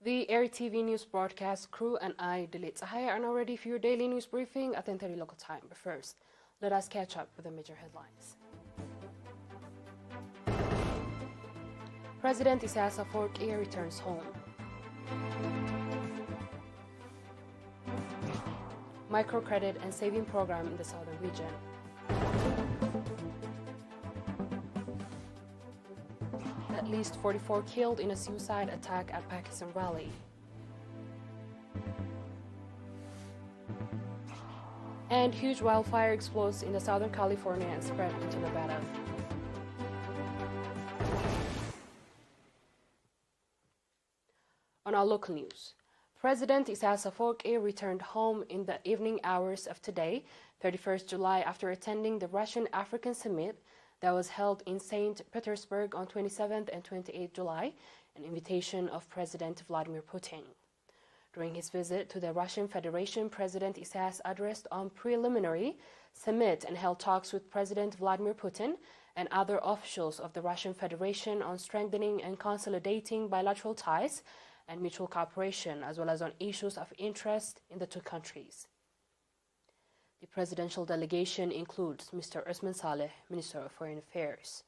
The ERi-TV news broadcast crew and I, Delete Sahaya, are now ready for your daily news briefing at 10:30 local time. But first, let us catch up with the major headlines. President Isaias Afwerki returns home. Microcredit and saving program in the southern region. At least 44 killed in a suicide attack at Pakistan rally. And huge wildfire explodes in the southern California and spread into Nevada. On our local news, President Isaias Afwerki returned home in the evening hours of today, 31st July, after attending the Russian-African Summit that was held in St. Petersburg on 27th and 28th July, an invitation of President Vladimir Putin. During his visit to the Russian Federation, President Isaias addressed on preliminary summit and held talks with President Vladimir Putin and other officials of the Russian Federation on strengthening and consolidating bilateral ties and mutual cooperation, as well as on issues of interest in the two countries. The presidential delegation includes Mr. Osman Saleh, Minister of Foreign Affairs.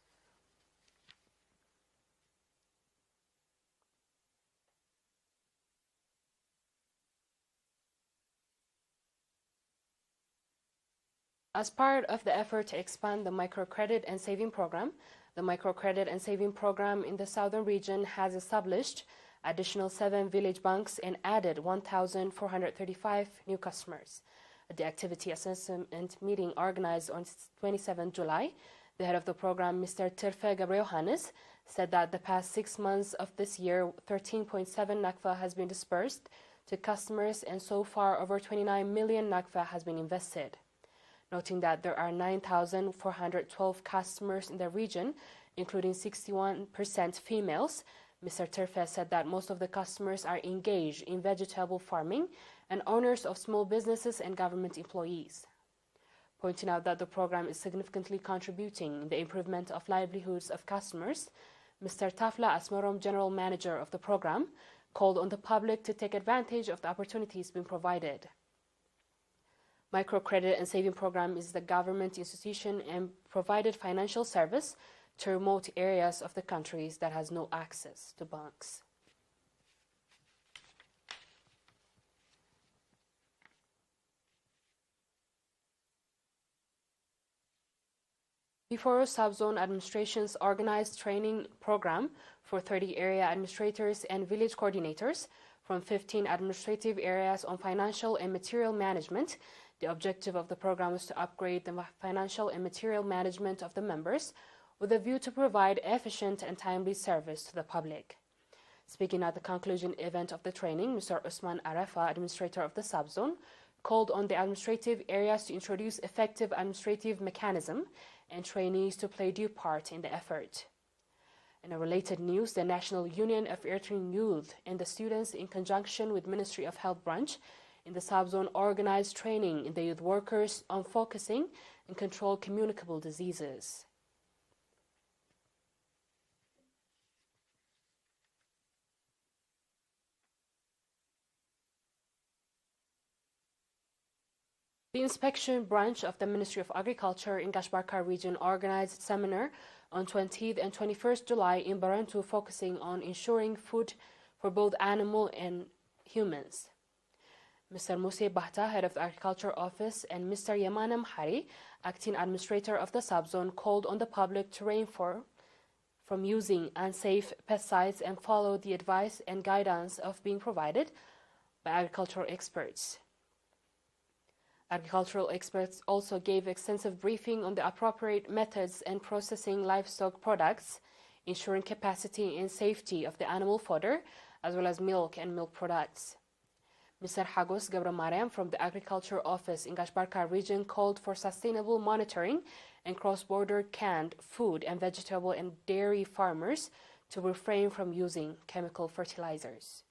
As part of the effort to expand the microcredit and saving program, the microcredit and saving program in the southern region has established additional 7 village banks and added 1,435 new customers. At the activity assessment meeting organized on 27 July, the head of the program, Mr. Terfe Gabriel-Hannes, said that the past 6 months of this year, 13.7 nakfa has been dispersed to customers, and so far over 29 million nakfa has been invested. Noting that there are 9,412 customers in the region, including 61% females, Mr. Terfe said that most of the customers are engaged in vegetable farming and owners of small businesses and government employees. Pointing out that the program is significantly contributing in the improvement of livelihoods of customers, Mr. Tafla Asmarom, General Manager of the program, called on the public to take advantage of the opportunities being provided. Microcredit and saving program is the government institution and provided financial service to remote areas of the countries that has no access to banks. Before Subzone Administration's organized training program for 30 area administrators and village coordinators from 15 administrative areas on financial and material management, the objective of the program was to upgrade the financial and material management of the members with a view to provide efficient and timely service to the public. Speaking at the conclusion event of the training, Mr. Usman Arafa, administrator of the subzone, called on the administrative areas to introduce effective administrative mechanism and trainees to play due part in the effort. In a related news, the National Union of Eritrean Youth and the students, in conjunction with Ministry of Health branch in the subzone, organized training in the youth workers on focusing and control communicable diseases. The inspection branch of the Ministry of Agriculture in Gashbarka region organized a seminar on 20th and 21st July in Barantu, focusing on ensuring food for both animal and humans. Mr. Muse Bahta, head of the Agriculture Office, and Mr. Yamanam Hari, acting administrator of the subzone, called on the public to refrain from using unsafe pesticides and follow the advice and guidance of being provided by agricultural experts. Agricultural experts also gave extensive briefing on the appropriate methods and processing livestock products, ensuring capacity and safety of the animal fodder, as well as milk and milk products. Mr. Hagos Gabramariam from the Agriculture Office in Gashbarka region called for sustainable monitoring and cross-border canned food and vegetable and dairy farmers to refrain from using chemical fertilizers.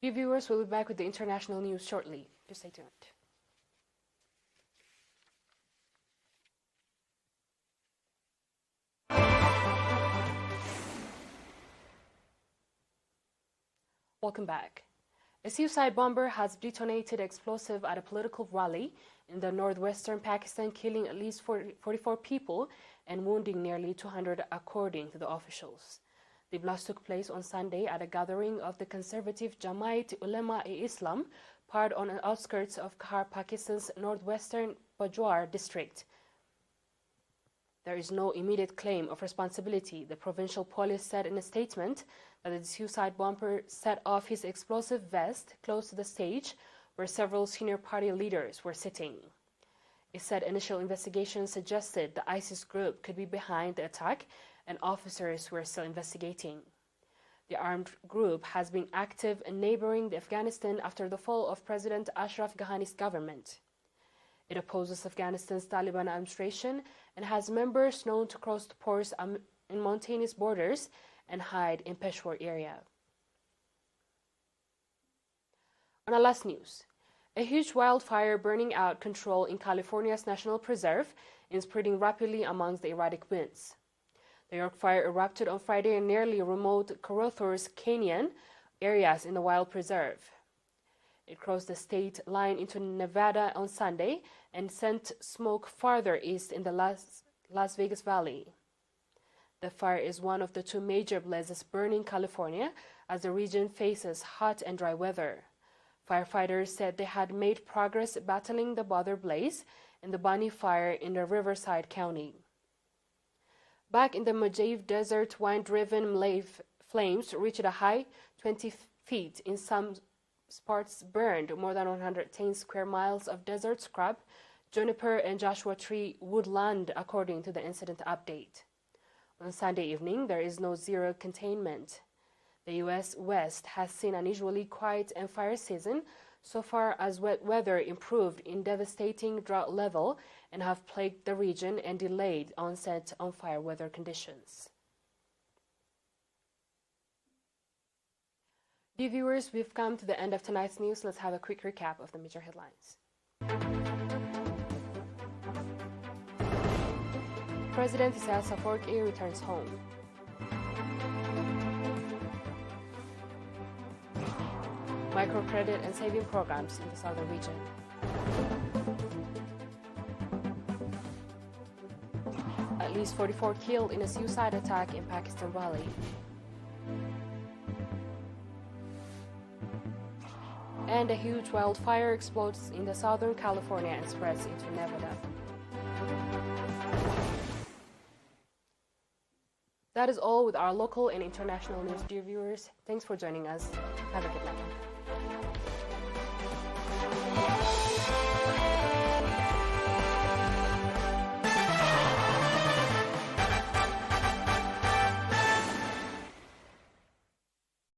Dear viewers, we'll be back with the international news shortly. Just stay tuned. Welcome back. A suicide bomber has detonated explosive at a political rally in the northwestern Pakistan, killing at least 44 people and wounding nearly 200 according to the officials. The blast took place on Sunday at a gathering of the conservative Jamaat Ulema-e-Islam, part on the outskirts of Khabar, Pakistan's northwestern Pajwar district. There is no immediate claim of responsibility, the provincial police said in a statement that the suicide bomber set off his explosive vest close to the stage where several senior party leaders were sitting. It said initial investigations suggested the ISIS group could be behind the attack, and officers were still investigating. The armed group has been active in neighboring Afghanistan after the fall of President Ashraf Ghani's government. It opposes Afghanistan's Taliban administration and has members known to cross the porous in mountainous borders and hide in Peshawar area. On our last news, a huge wildfire burning out control in California's National Preserve is spreading rapidly amongst the erratic winds. The York fire erupted on Friday in nearly remote Carothers Canyon areas in the wild preserve. It crossed the state line into Nevada on Sunday and sent smoke farther east in the Las Vegas Valley. The fire is one of the two major blazes burning California as the region faces hot and dry weather. Firefighters said they had made progress battling the bother blaze and the Bunny fire in the Riverside County. Back in the Mojave Desert, wind-driven flames reached a high 20 feet. In some spots burned more than 110 square miles of desert scrub, juniper and Joshua tree woodland, according to the incident update. On Sunday evening, there is no zero containment. The U.S. West has seen an unusually quiet and fire season so far as wet weather improved in devastating drought level and have plagued the region and delayed onset on fire weather conditions. Dear viewers, we've come to the end of tonight's news. Let's have a quick recap of the major headlines. President Isaias Afwerki returns home. Microcredit and saving programs in the southern region. At least 44 killed in a suicide attack in Pakistan Valley. And a huge wildfire explodes in the southern California and spreads into Nevada. That is all with our local and international news, dear viewers. Thanks for joining us. Have a good night.